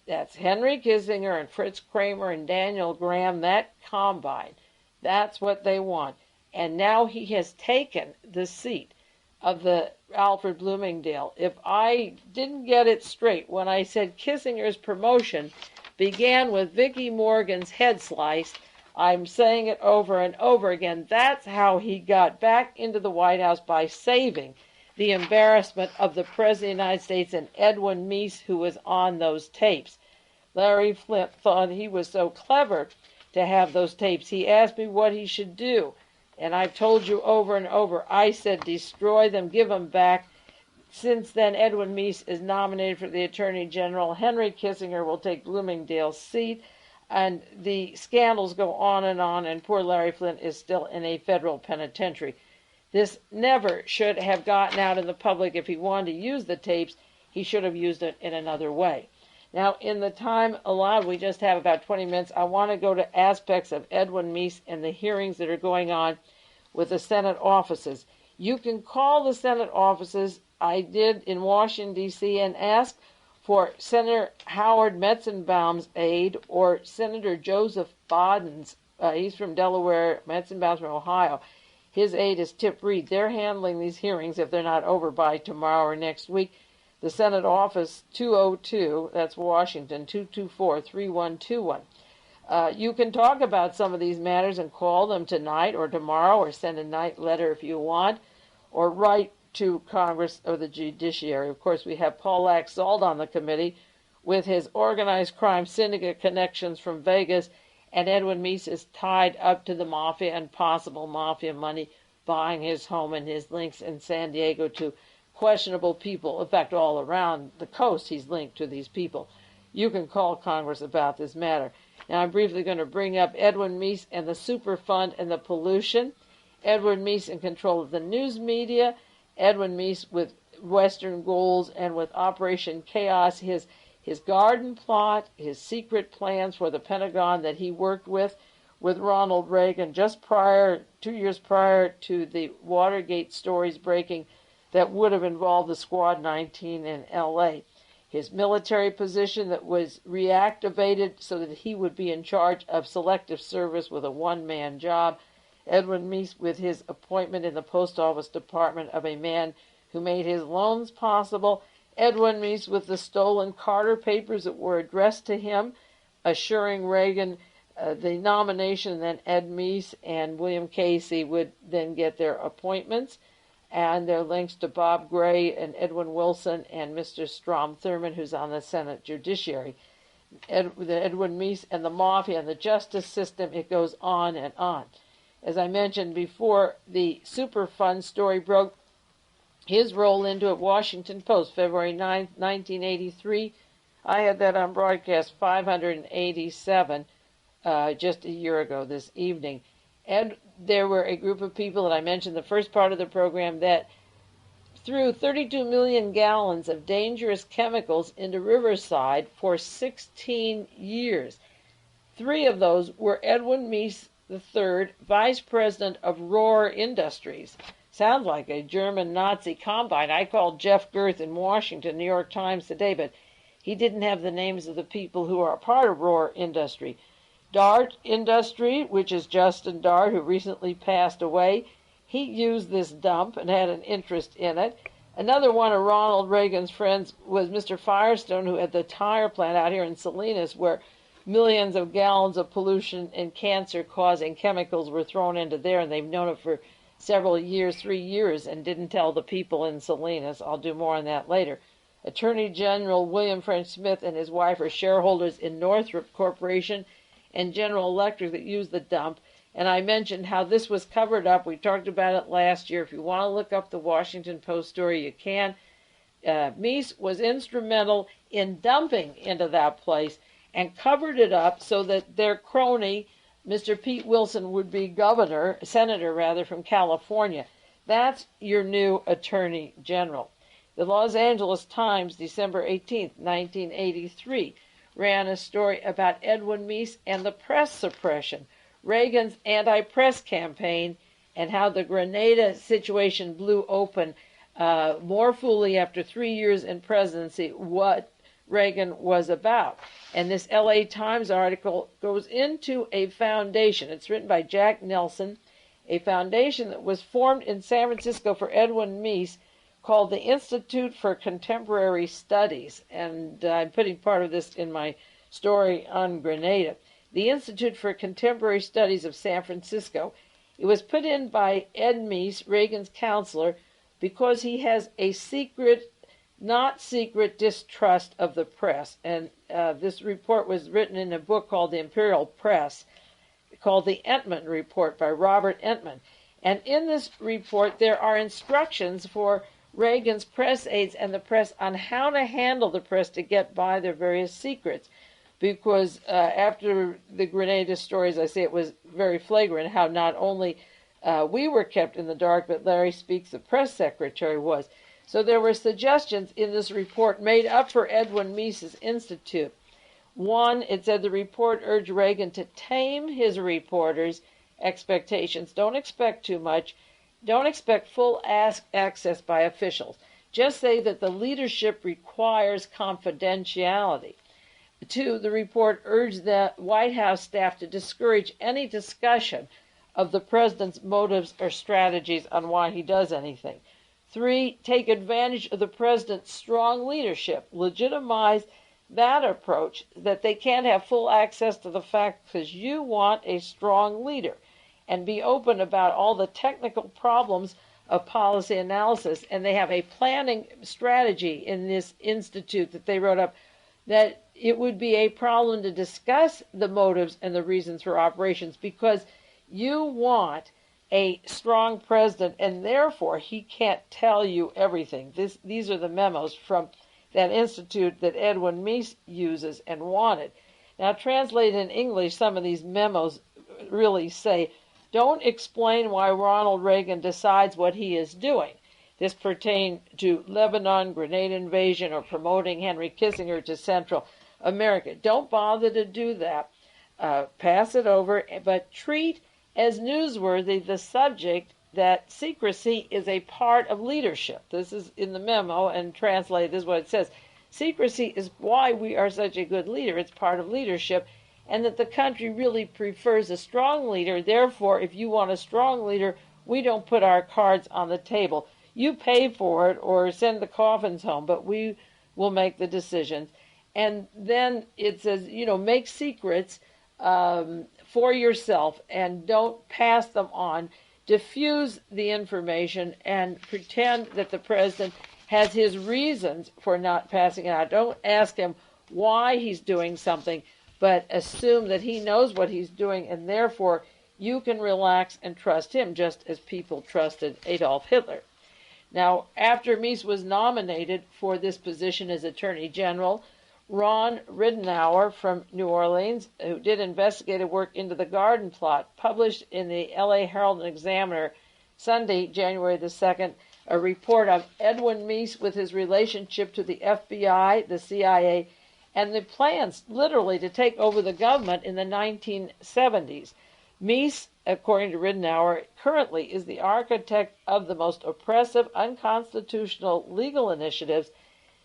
That's Henry Kissinger and Fritz Kramer and Daniel Graham, that combine. That's what they want. And now he has taken the seat of the Alfred Bloomingdale. If I didn't get it straight when I said Kissinger's promotion began with Vicki Morgan's head sliced, I'm saying it over and over again. That's how he got back into the White House, by saving the embarrassment of the President of the United States and Edwin Meese, who was on those tapes. Larry Flynt thought he was so clever to have those tapes. He asked me what he should do, and I've told you over and over, I said destroy them, give them back. Since then, Edwin Meese is nominated for the Attorney General. Henry Kissinger will take Bloomingdale's seat, and the scandals go on, and poor Larry Flynt is still in a federal penitentiary. This never should have gotten out in the public. If he wanted to use the tapes, he should have used it in another way. Now, in the time allowed, we just have about 20 minutes, I want to go to aspects of Edwin Meese and the hearings that are going on with the Senate offices. You can call the Senate offices. I did in Washington, D.C., and ask for Senator Howard Metzenbaum's aide or Senator Joseph Boden's. He's from Delaware, Metzenbaum's from Ohio. His aide is Tip Reed. They're handling these hearings if they're not over by tomorrow or next week. The Senate office, 202, that's Washington, 224-3121. You can talk about some of these matters and call them tonight or tomorrow, or send a night letter if you want, or write to Congress or the Judiciary. Of course, we have Paul Laxalt on the committee with his organized crime syndicate connections from Vegas, and Edwin Meese is tied up to the mafia and possible mafia money buying his home and his links in San Diego to questionable people. In fact, all around the coast, he's linked to these people. You can call Congress about this matter. Now, I'm briefly going to bring up Edwin Meese and the Superfund and the pollution. Edwin Meese in control of the news media. Edwin Meese with Western goals and with Operation Chaos, his garden plot, his secret plans for the Pentagon that he worked with Ronald Reagan just 2 years prior to the Watergate stories breaking that would have involved the Squad 19 in L.A. His military position that was reactivated so that he would be in charge of selective service with a one-man job. Edwin Meese with his appointment in the Post Office Department of a man who made his loans possible. Edwin Meese with the stolen Carter papers that were addressed to him, assuring Reagan the nomination. Then Ed Meese and William Casey would then get their appointments and their links to Bob Gray and Edwin Wilson and Mr. Strom Thurmond, who's on the Senate Judiciary. Edwin Meese and the mafia and the justice system, it goes on and on. As I mentioned before, the Superfund story broke. His role into it, Washington Post, February 9, 1983. I had that on broadcast 587 just a year ago this evening. And there were a group of people that I mentioned in the first part of the program that threw 32 million gallons of dangerous chemicals into Riverside for 16 years. 3 of those were Edwin Meese III, Vice President of Rohr Industries. sounds like a German Nazi combine. I called Jeff Gerth in Washington, New York Times today, but he didn't have the names of the people who are a part of Rohr Industry. Dart Industry, which is Justin Dart, who recently passed away, he used this dump and had an interest in it. Another one of Ronald Reagan's friends was Mr. Firestone, who had the tire plant out here in Salinas, where millions of gallons of pollution and cancer-causing chemicals were thrown into there, and they've known it for several years, 3 years, and didn't tell the people in Salinas. I'll do more on that later. Attorney General William French Smith and his wife are shareholders in Northrop Corporation and General Electric that used the dump. And I mentioned how this was covered up. We talked about it last year. If you want to look up the Washington Post story, you can. Meese was instrumental in dumping into that place and covered it up so that their crony, Mr. Pete Wilson, would be senator rather, from California. That's your new Attorney General. The Los Angeles Times, December 18th, 1983, ran a story about Edwin Meese and the press suppression, Reagan's anti-press campaign, and how the Grenada situation blew open more fully after 3 years in presidency what Reagan was about. And this LA Times article goes into a foundation. It's written by Jack Nelson, a foundation that was formed in San Francisco for Edwin Meese called the Institute for Contemporary Studies. And I'm putting part of this in my story on Grenada. The Institute for Contemporary Studies of San Francisco. It was put in by Ed Meese, Reagan's counselor, because he has a not secret distrust of the press. And this report was written in a book called The Imperial Press, called the Entman Report by Robert Entman. And in this report, there are instructions for Reagan's press aides and the press on how to handle the press to get by their various secrets. Because after the Grenada stories, I say it was very flagrant how not only we were kept in the dark, but Larry Speakes, the press secretary, was. So there were suggestions in this report made up for Edwin Meese's institute. One, it said the report urged Reagan to tame his reporters' expectations. Don't expect too much. Don't expect full access by officials. Just say that the leadership requires confidentiality. Two, the report urged the White House staff to discourage any discussion of the president's motives or strategies on why he does anything. Three, take advantage of the president's strong leadership. Legitimize that approach, that they can't have full access to the facts because you want a strong leader. And be open about all the technical problems of policy analysis. And they have a planning strategy in this institute that they wrote up that it would be a problem to discuss the motives and the reasons for operations because you want a strong president, and therefore he can't tell you everything. These are the memos from that institute that Edwin Meese uses and wanted. Now, translated in English, some of these memos really say, don't explain why Ronald Reagan decides what he is doing. This pertained to Lebanon, Grenada invasion, or promoting Henry Kissinger to Central America. Don't bother to do that. Pass it over, but treat as newsworthy the subject that secrecy is a part of leadership. This is in the memo, and translated, this is what it says. Secrecy is why we are such a good leader. It's part of leadership, and that the country really prefers a strong leader. Therefore, if you want a strong leader, we don't put our cards on the table. You pay for it or send the coffins home, but we will make the decisions. And then it says, make secrets for yourself and don't pass them on. Diffuse the information and pretend that the president has his reasons for not passing it out. Don't ask him why he's doing something, but assume that he knows what he's doing, and therefore you can relax and trust him just as people trusted Adolf Hitler. Now, after Meese was nominated for this position as Attorney General, Ron Ridenour from New Orleans, who did investigative work into the Garden plot, published in the LA Herald and Examiner Sunday, January the 2nd, a report of Edwin Meese with his relationship to the FBI, the CIA, and the plans literally to take over the government in the 1970s. Meese according to Ridenour, currently is the architect of the most oppressive, unconstitutional legal initiatives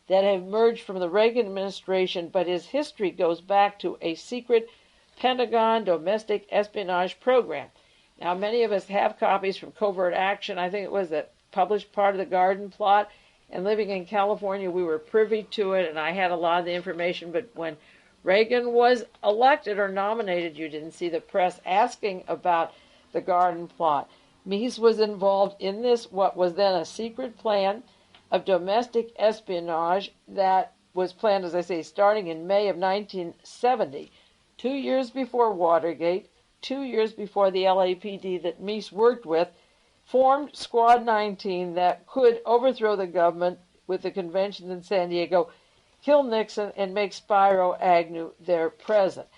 that have emerged from the Reagan administration, but his history goes back to a secret Pentagon domestic espionage program. Now, many of us have copies from Covert Action. I think it was a published part of the Garden Plot. And living in California, we were privy to it, and I had a lot of the information. But when Reagan was elected or nominated, you didn't see the press asking about the Garden Plot. Meese was involved in this, what was then a secret plan of domestic espionage that was planned, as I say, starting in May of 1970, 2 years before Watergate, 2 years before the LAPD that Meese worked with formed Squad 19 that could overthrow the government with the convention in San Diego, kill Nixon, and make Spiro Agnew their president.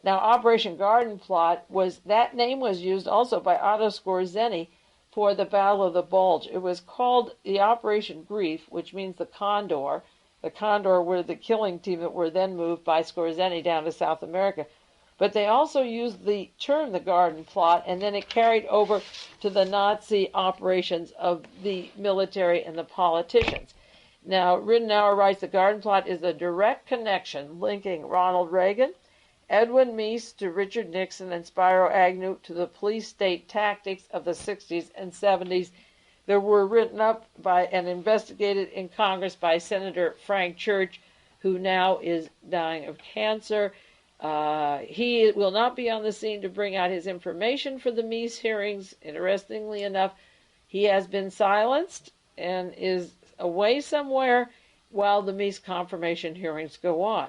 Now, Operation Garden Plot that name was used also by Otto Skorzeny for the Battle of the Bulge. It was called the Operation Grief, which means the Condor. The Condor were the killing team that were then moved by Skorzeny down to South America. But they also used the term the Garden Plot, and then it carried over to the Nazi operations of the military and the politicians. Now, Ridenour writes the Garden Plot is a direct connection linking Ronald Reagan, Edwin Meese to Richard Nixon, and Spiro Agnew to the police state tactics of the 60s and 70s that were written up by and investigated in Congress by Senator Frank Church, who now is dying of cancer. He will not be on the scene to bring out his information for the Meese hearings. Interestingly enough, he has been silenced and is away somewhere while the Meese confirmation hearings go on.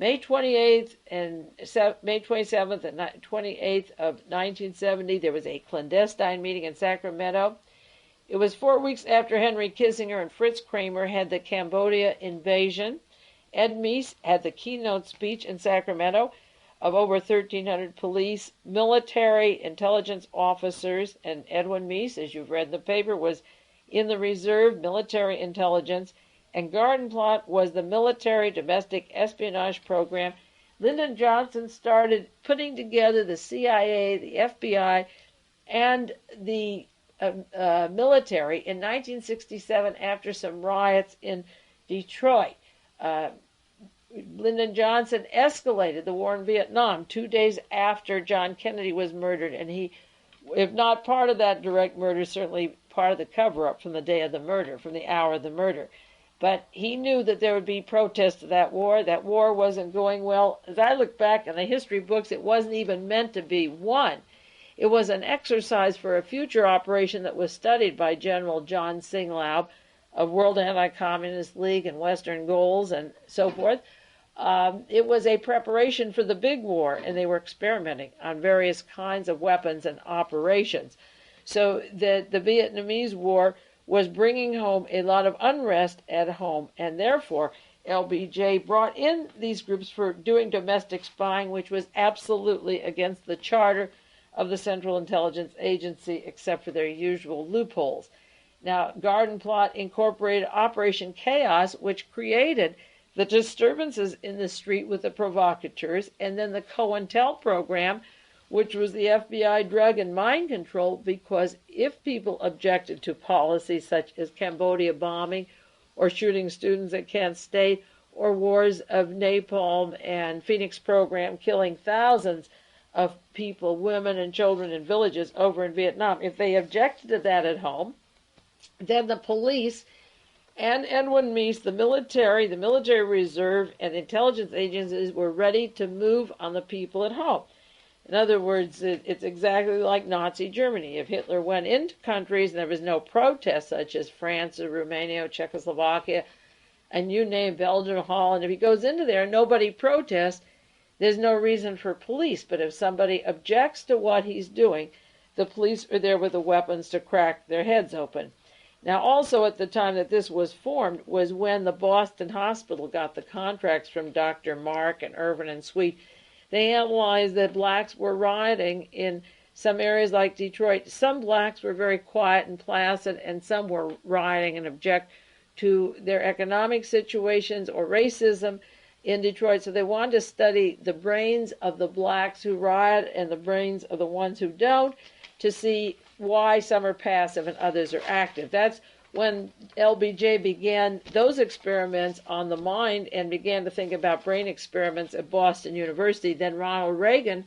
May 27th and 28th of 1970, there was a clandestine meeting in Sacramento. It was 4 weeks after Henry Kissinger and Fritz Kramer had the Cambodia invasion. Ed Meese had the keynote speech in Sacramento of over 1,300 police, military, intelligence officers, and Edwin Meese, as you've read in the paper, was in the reserve military intelligence, and Garden Plot was the military domestic espionage program. Lyndon Johnson started putting together the CIA, the FBI, and the military in 1967 after some riots in Detroit. Lyndon Johnson escalated the war in Vietnam 2 days after John Kennedy was murdered, and he, if not part of that direct murder, certainly part of the cover-up from the day of the murder, from the hour of the murder. But he knew that there would be protests to that war. That war wasn't going well. As I look back in the history books, it wasn't even meant to be won. It was an exercise for a future operation that was studied by General John Singlaub of World Anti-Communist League and Western Goals and so forth. It was a preparation for the big war, and they were experimenting on various kinds of weapons and operations. So the Vietnamese War was bringing home a lot of unrest at home, and therefore LBJ brought in these groups for doing domestic spying, which was absolutely against the charter of the Central Intelligence Agency, except for their usual loopholes. Now, Garden Plot incorporated Operation Chaos, which created the disturbances in the street with the provocateurs, and then the COINTEL program, which was the FBI drug and mind control, because if people objected to policies such as Cambodia bombing or shooting students at Kent State or wars of napalm and Phoenix program killing thousands of people, women and children in villages over in Vietnam, if they objected to that at home, then the police and Edwin Meese, the military reserve, and intelligence agencies were ready to move on the people at home. In other words, it's exactly like Nazi Germany. If Hitler went into countries and there was no protest, such as France or Romania or Czechoslovakia, and you name Belgium, Holland, if he goes into there and nobody protests, there's no reason for police. But if somebody objects to what he's doing, the police are there with the weapons to crack their heads open. Now, also at the time that this was formed was when the Boston Hospital got the contracts from Dr. Mark and Irvin and Sweet. They analyzed that blacks were rioting in some areas like Detroit. Some blacks were very quiet and placid, and some were rioting and object to their economic situations or racism. in Detroit. So they wanted to study the brains of the blacks who riot and the brains of the ones who don't, to see why some are passive and others are active. That's when LBJ began those experiments on the mind and began to think about brain experiments at Boston University. Then Ronald Reagan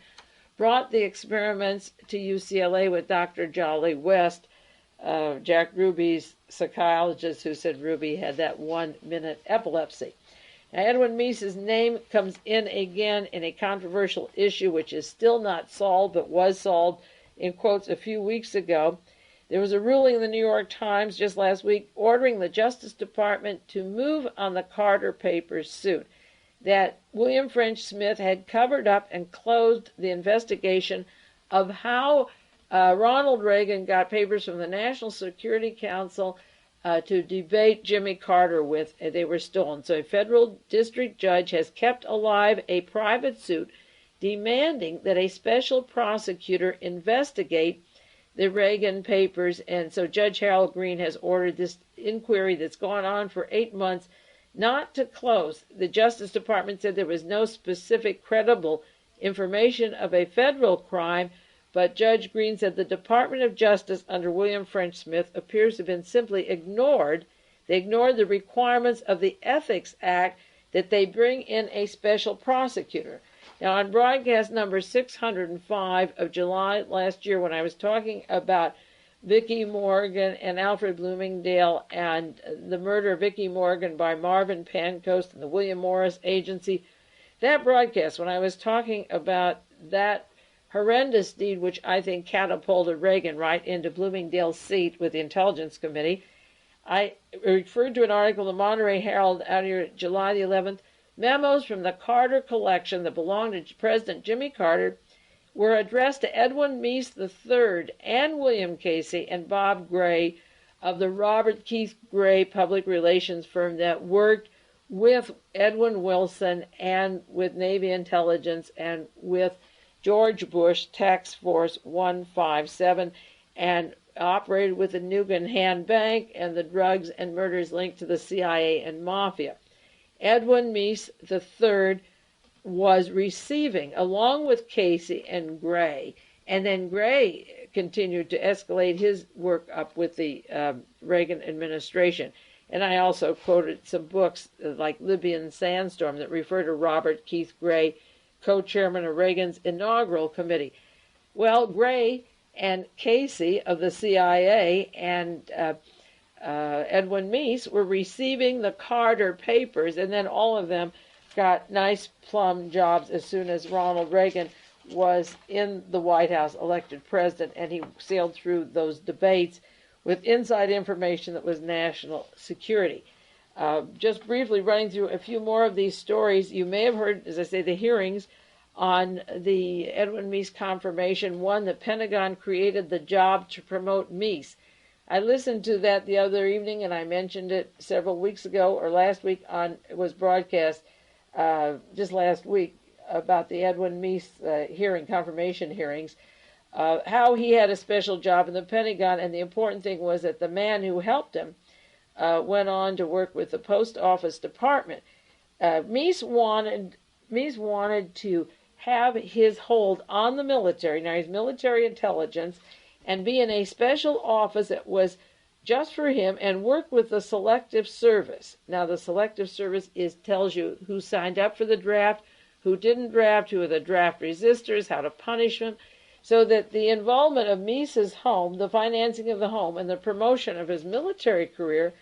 brought the experiments to UCLA with Dr. Jolly West, Jack Ruby's psychologist, who said Ruby had that 1-minute epilepsy. Now, Edwin Meese's name comes in again in a controversial issue which is still not solved, but was solved in quotes a few weeks ago. There was a ruling in the New York Times just last week ordering the Justice Department to move on the Carter Papers suit, that William French Smith had covered up and closed the investigation of how Ronald Reagan got papers from the National Security Council to debate Jimmy Carter with. They were stolen. So a federal district judge has kept alive a private suit demanding that a special prosecutor investigate the Reagan papers. And so Judge Harold Green has ordered this inquiry that's gone on for 8 months not to close. The Justice Department said there was no specific credible information of a federal crime, but Judge Green said the Department of Justice under William French Smith appears to have been simply ignored. They ignored the requirements of the Ethics Act that they bring in a special prosecutor. Now, on broadcast number 605 of July last year, when I was talking about Vicki Morgan and Alfred Bloomingdale and the murder of Vicki Morgan by Marvin Pancoast and the William Morris Agency, that broadcast, when I was talking about that horrendous deed, which I think catapulted Reagan right into Bloomingdale's seat with the Intelligence Committee, I referred to an article in the Monterey Herald out here July the 11th. Memos from the Carter collection that belonged to President Jimmy Carter were addressed to Edwin Meese III and William Casey and Bob Gray of the Robert Keith Gray public relations firm that worked with Edwin Wilson and with Navy intelligence and with George Bush Task Force 157 and operated with the Nugan Hand Bank and the drugs and murders linked to the CIA and Mafia. Edwin Meese III was receiving, along with Casey and Gray, and then Gray continued to escalate his work up with the Reagan administration. And I also quoted some books like Libyan Sandstorm that refer to Robert Keith Gray, co-chairman of Reagan's inaugural committee. Well, Gray and Casey of the CIA and Edwin Meese were receiving the Carter papers, and then all of them got nice plum jobs as soon as Ronald Reagan was in the White House, elected president, and he sailed through those debates with inside information that was national security. Just briefly running through a few more of these stories, you may have heard, as I say, the hearings on the Edwin Meese confirmation. One, the Pentagon created the job to promote Meese. I listened to that the other evening, and I mentioned it several weeks ago, or last week it was broadcast just last week, about the Edwin Meese confirmation hearings, how he had a special job in the Pentagon, and the important thing was that the man who helped him went on to work with the Post Office Department. Meese wanted to have his hold on the military. Now, he's military intelligence, and be in a special office that was just for him and work with the Selective Service. Now, the Selective Service tells you who signed up for the draft, who didn't draft, who are the draft resistors, how to punish them, so that the involvement of Meese's home, the financing of the home, and the promotion of his military career,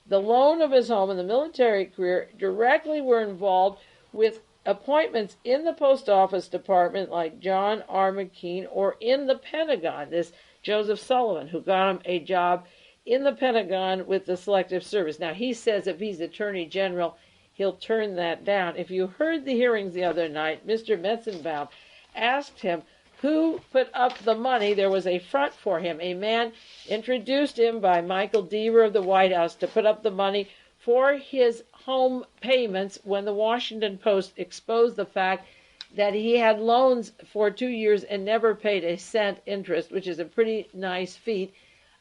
the loan of his home and the military career directly were involved with appointments in the Post Office Department like John R. McKean, or in the Pentagon, this Joseph Sullivan, who got him a job in the Pentagon with the Selective Service. Now, he says if he's Attorney General, he'll turn that down. If you heard the hearings the other night, Mr. Metzenbaum asked him who put up the money. There was a front for him. A man introduced him by Michael Deaver of the White House to put up the money for his home payments when the Washington Post exposed the fact that he had loans for 2 years and never paid a cent interest, which is a pretty nice feat.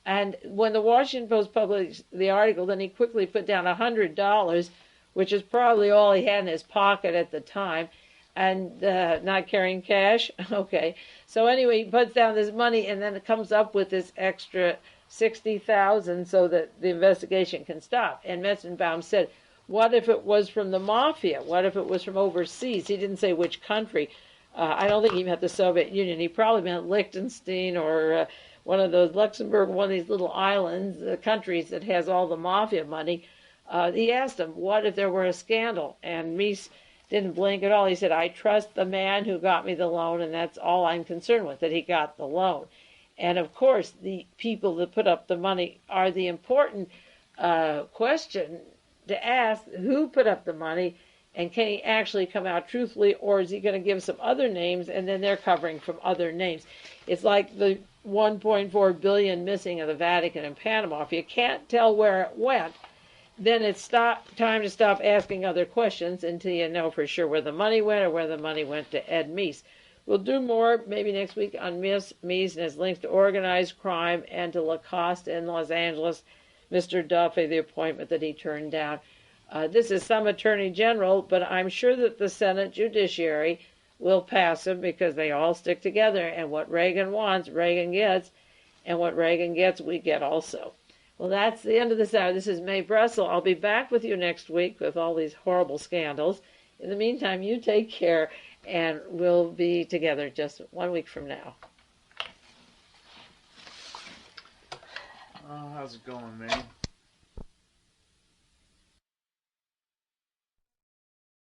And when the Washington Post published the article, then he quickly put down $100 which is probably all he had in his pocket at the time, and not carrying cash. Okay, so anyway, he puts down this money, and then it comes up with this extra 60,000 so that the investigation can stop. And Metzenbaum said, what if it was from the mafia? What if it was from overseas? He didn't say which country. I don't think he meant the Soviet Union. He probably meant Liechtenstein or one of those, Luxembourg, one of these little islands, countries that has all the mafia money. He asked him, what if there were a scandal? And Meese didn't blink at all. He said, I trust the man who got me the loan, and that's all I'm concerned with, that he got the loan. And of course, the people that put up the money are the important question to ask: who put up the money, and can he actually come out truthfully, or is he going to give some other names and then they're covering from other names? It's like the 1.4 billion missing of the Vatican and Panama. If you can't tell where it went, then it's time to stop asking other questions until you know for sure where the money went or where the money went to Ed Meese. We'll do more maybe next week on Meese and his links to organized crime and to Lacoste in Los Angeles, Mr. Duffy, the appointment that he turned down. This is some attorney general, but I'm sure that the Senate Judiciary will pass him because they all stick together, and what Reagan wants, Reagan gets, and what Reagan gets, we get also. Well, that's the end of this hour. This is Mae Brussell. I'll be back with you next week with all these horrible scandals. In the meantime, you take care, and we'll be together just 1 week from now. How's it going, man?